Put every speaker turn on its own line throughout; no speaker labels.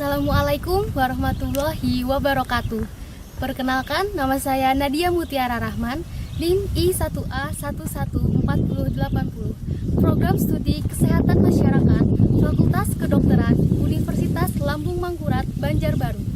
Assalamualaikum warahmatullahi wabarakatuh. Perkenalkan, nama saya Nadia Mutiara Rahman, NIM I1A11480, Program Studi Kesehatan Masyarakat, Fakultas Kedokteran, Universitas Lambung Mangkurat, Banjarbaru.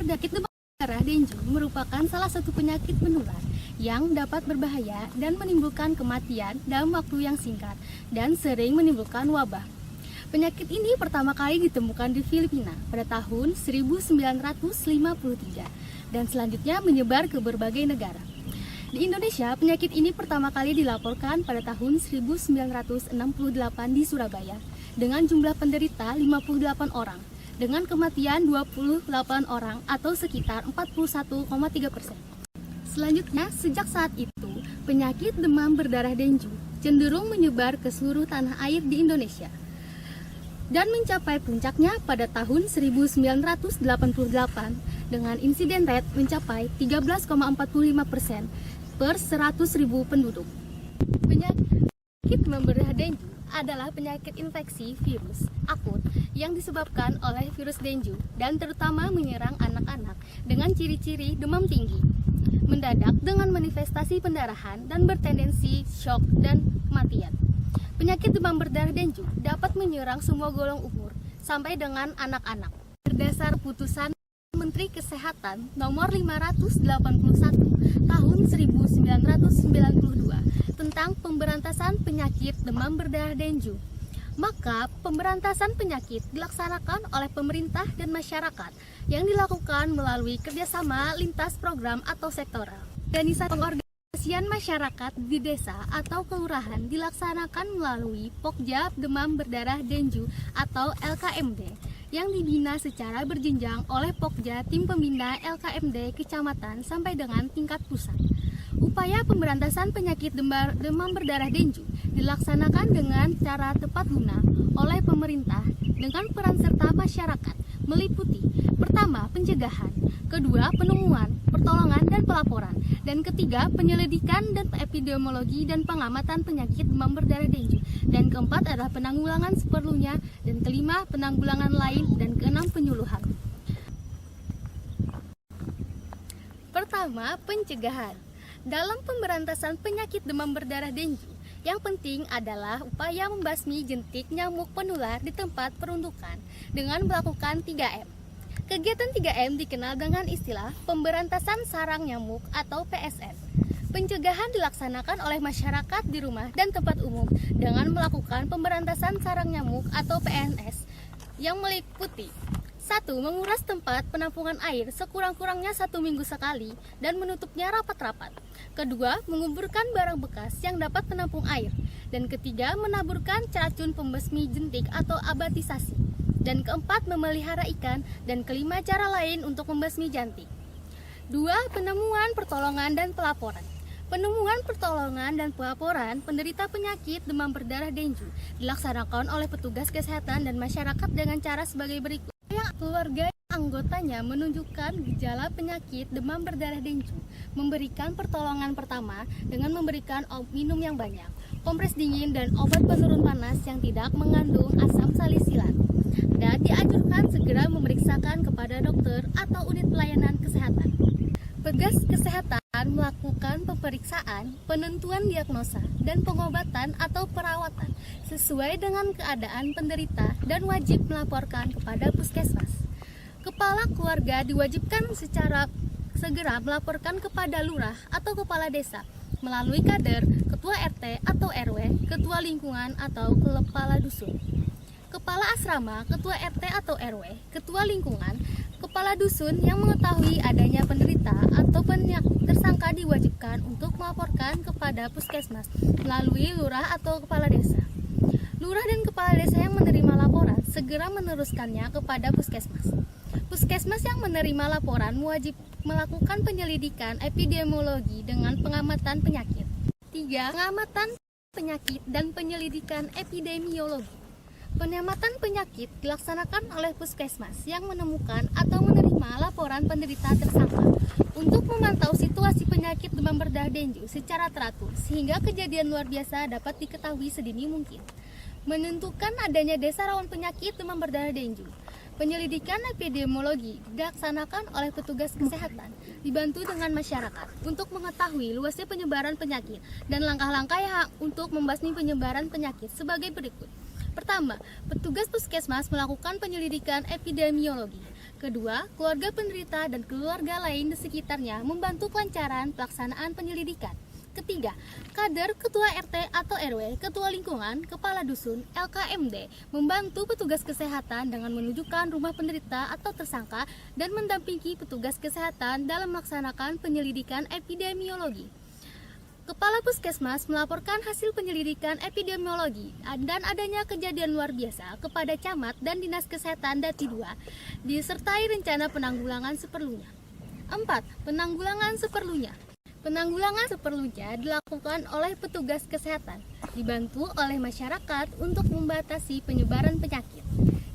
Penyakit demam berdarah dengue merupakan salah satu penyakit menular yang dapat berbahaya dan menimbulkan kematian dalam waktu yang singkat dan sering menimbulkan wabah. Penyakit ini pertama kali ditemukan di Filipina pada tahun 1953 dan selanjutnya menyebar ke berbagai negara. Di Indonesia, penyakit ini pertama kali dilaporkan pada tahun 1968 di Surabaya dengan jumlah penderita 58 orang. Dengan kematian 28 orang atau sekitar 41,3%. Selanjutnya, sejak saat itu, penyakit demam berdarah dengue cenderung menyebar ke seluruh tanah air di Indonesia dan mencapai puncaknya pada tahun 1988 dengan insiden rate mencapai 13,45% per 100.000 penduduk. Penyakit demam berdarah dengue adalah penyakit infeksi virus akut yang disebabkan oleh virus dengue dan terutama menyerang anak-anak dengan ciri-ciri demam tinggi, mendadak dengan manifestasi pendarahan dan bertendensi shock dan kematian. Penyakit demam berdarah dengue dapat menyerang semua golongan umur sampai dengan anak-anak. Berdasar putusan Menteri Kesehatan nomor 581 tahun 1992 tentang pemberantasan penyakit demam berdarah dengue. Maka pemberantasan penyakit dilaksanakan oleh pemerintah dan masyarakat yang dilakukan melalui kerjasama lintas program atau sektoral. Pengorganisasian masyarakat di desa atau kelurahan dilaksanakan melalui Pokja Demam Berdarah Dengue atau LKMD yang dibina secara berjenjang oleh Pokja Tim Pembina LKMD Kecamatan sampai dengan tingkat pusat. Upaya pemberantasan penyakit demam berdarah dengue dilaksanakan dengan cara tepat guna oleh pemerintah dengan peran serta masyarakat meliputi pertama, pencegahan, kedua, penemuan, pertolongan dan pelaporan, dan ketiga, penyelidikan dan epidemiologi dan pengamatan penyakit demam berdarah dengue, dan keempat adalah penanggulangan seperlunya, dan kelima, penanggulangan lain, dan keenam, penyuluhan. Pertama, pencegahan. Dalam pemberantasan penyakit demam berdarah dengue, yang penting adalah upaya membasmi jentik nyamuk penular di tempat peruntukan dengan melakukan 3M. Kegiatan 3M dikenal dengan istilah pemberantasan sarang nyamuk atau PSN. Pencegahan dilaksanakan oleh masyarakat di rumah dan tempat umum dengan melakukan pemberantasan sarang nyamuk atau PNS yang meliputi 1. Menguras tempat penampungan air sekurang-kurangnya 1 minggu sekali dan menutupnya rapat-rapat. Kedua, menguburkan barang bekas yang dapat menampung air. Dan ketiga, menaburkan racun pembasmi jentik atau abatisasi. Dan keempat, memelihara ikan. Dan kelima, cara lain untuk membasmi jantik. 2. Penemuan, pertolongan, dan pelaporan. Penemuan, pertolongan, dan pelaporan penderita penyakit demam berdarah dengue dilaksanakan oleh petugas kesehatan dan masyarakat dengan cara sebagai berikut. Keluarga anggotanya menunjukkan gejala penyakit demam berdarah dengue, memberikan pertolongan pertama dengan memberikan minum yang banyak, kompres dingin dan obat penurun panas yang tidak mengandung asam salisilat, dan dianjurkan segera memeriksakan kepada dokter atau unit pelayanan kesehatan. Petugas kesehatan melakukan pemeriksaan, penentuan diagnosa, dan pengobatan atau perawatan sesuai dengan keadaan penderita dan wajib melaporkan kepada puskesmas. Kepala keluarga diwajibkan secara segera melaporkan kepada lurah atau kepala desa melalui kader, ketua RT atau RW, ketua lingkungan atau kepala dusun. Kepala asrama, ketua RT atau RW, ketua lingkungan, kepala dusun yang mengetahui adanya penderita atau tersangka diwajibkan untuk melaporkan kepada puskesmas melalui lurah atau kepala desa. Lurah dan kepala desa yang menerima laporan segera meneruskannya kepada puskesmas. Puskesmas yang menerima laporan wajib melakukan penyelidikan epidemiologi dengan pengamatan penyakit. 3. Pengamatan penyakit dan penyelidikan epidemiologi. Pengamatan penyakit dilaksanakan oleh puskesmas yang menemukan atau menerima laporan penderita tersangka untuk memantau situasi penyakit demam berdarah dengue secara teratur sehingga kejadian luar biasa dapat diketahui sedini mungkin. Menentukan adanya desa rawan penyakit demam berdarah dengue. Penyelidikan epidemiologi dilaksanakan oleh petugas kesehatan dibantu dengan masyarakat untuk mengetahui luasnya penyebaran penyakit dan langkah-langkah yang untuk membasmi penyebaran penyakit sebagai berikut. Pertama, petugas puskesmas melakukan penyelidikan epidemiologi. Kedua, keluarga penderita dan keluarga lain di sekitarnya membantu kelancaran pelaksanaan penyelidikan. Ketiga, kader ketua RT atau RW, ketua lingkungan, kepala dusun, LKMD membantu petugas kesehatan dengan menunjukkan rumah penderita atau tersangka dan mendampingi petugas kesehatan dalam melaksanakan penyelidikan epidemiologi. Kepala puskesmas melaporkan hasil penyelidikan epidemiologi dan adanya kejadian luar biasa kepada camat dan dinas kesehatan Dati 2 disertai rencana penanggulangan seperlunya. 4. Penanggulangan seperlunya. Penanggulangan seperlunya dilakukan oleh petugas kesehatan, dibantu oleh masyarakat untuk membatasi penyebaran penyakit.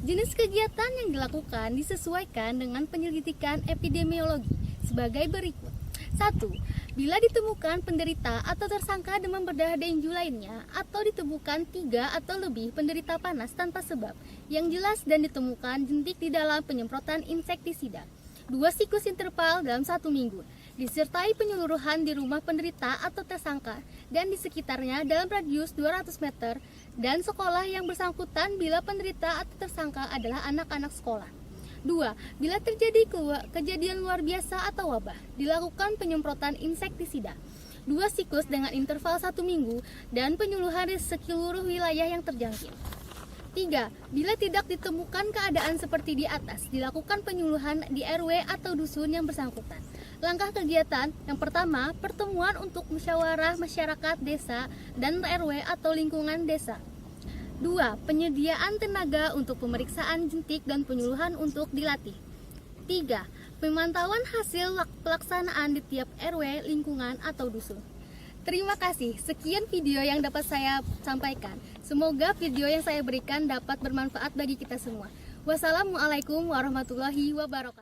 Jenis kegiatan yang dilakukan disesuaikan dengan penyelidikan epidemiologi sebagai berikut. 1. Bila ditemukan penderita atau tersangka demam berdarah dengue lainnya atau ditemukan 3 atau lebih penderita panas tanpa sebab yang jelas dan ditemukan jentik di dalam penyemprotan insektisida 2 siklus interval dalam 1 minggu, disertai penyeluruhan di rumah penderita atau tersangka dan di sekitarnya dalam radius 200 meter, dan sekolah yang bersangkutan bila penderita atau tersangka adalah anak-anak sekolah. 2. Bila terjadi kejadian luar biasa atau wabah, dilakukan penyemprotan insektisida 2 siklus dengan interval 1 minggu dan penyuluhan di seluruh wilayah yang terjangkit. 3. Bila tidak ditemukan keadaan seperti di atas, dilakukan penyuluhan di RW atau dusun yang bersangkutan. Langkah kegiatan yang pertama, pertemuan untuk musyawarah masyarakat desa dan RW atau lingkungan desa. 2. Penyediaan tenaga untuk pemeriksaan jentik dan penyuluhan untuk dilatih. 3. Pemantauan hasil pelaksanaan di tiap RW, lingkungan atau dusun. Terima kasih, sekian video yang dapat saya sampaikan. Semoga video yang saya berikan dapat bermanfaat bagi kita semua. Wassalamualaikum warahmatullahi wabarakatuh.